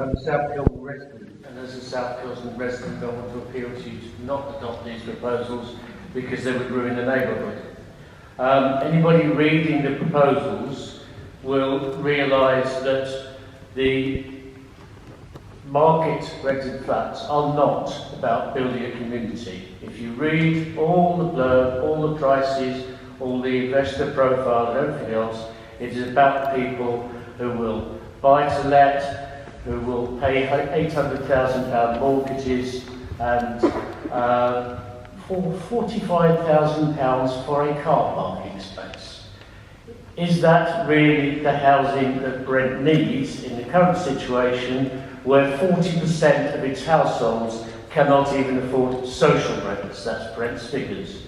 I'm a South Kilburn resident, and as a South Kilburn resident, I want to appeal to you to not adopt these proposals because they would ruin the neighbourhood. Anybody reading the proposals will realise that the market rented flats are not about building a community. If you read all the blurb, all the prices, all the investor profile and everything else, it is about people who will buy to let, who will pay £800,000 mortgages and for £45,000 for a car parking space. Is that really the housing that Brent needs in the current situation where 40% of its households cannot even afford social rents? That's Brent's figures.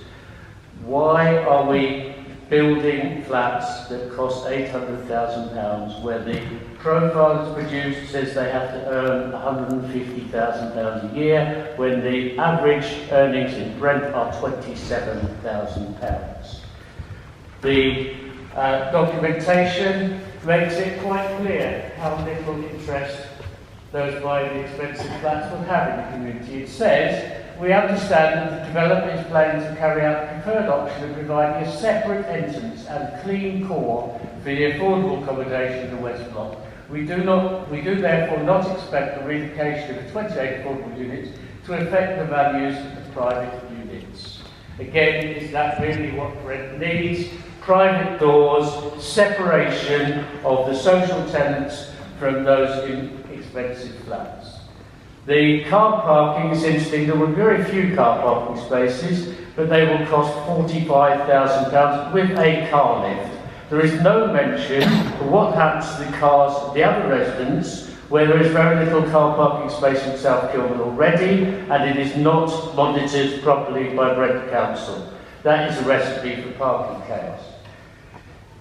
Why are we building flats that cost £800,000 where the profile that's produced says they have to earn £150,000 a year when the average earnings in Brent are £27,000? The documentation makes it quite clear how little interest those buying the expensive flats will have in the community. It says, we understand that the developer is planning to carry out the preferred option of providing a separate entrance and clean core for the affordable accommodation in the West Block. We do therefore not expect the relocation of the 28 affordable units to affect the values of the private units. Again, is that really what Brent needs? Private doors, separation of the social tenants from those in expensive flats. The car parking is interesting. There were very few car parking spaces, but they will cost £45,000 with a car lift. There is no mention of what happens to the cars of the other residents, where there is very little car parking space in South Kilburn already, and it is not monitored properly by Brent Council. That is a recipe for parking chaos.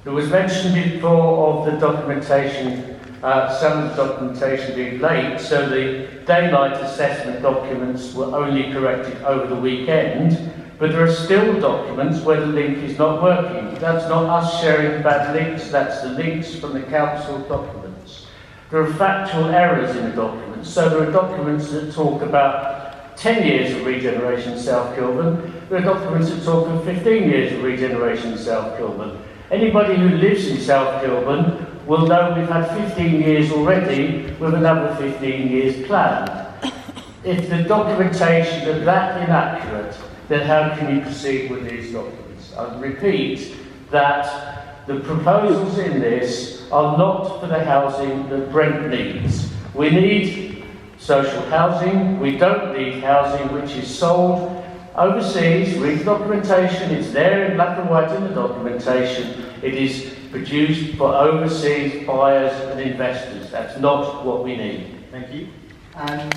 There was mention before of the documentation, some of the documentation being late, so the daylight assessment documents were only corrected over the weekend, but there are still documents where the link is not working. That's not us sharing bad links, that's the links from the council documents. There are factual errors in the documents, so there are documents that talk about 10 years of regeneration in South Kilburn, there are documents that talk of 15 years of regeneration in South Kilburn. Anybody who lives in South Kilburn will know we've had 15 years already with another 15 years planned. If the documentation is that inaccurate, then how can you proceed with these documents? I repeat that the proposals in this are not for the housing that Brent needs. We need social housing. We don't need housing which is sold overseas. Read the documentation. It's there in black and white in the documentation. It is produced for overseas buyers and investors. That's not what we need. thank you. And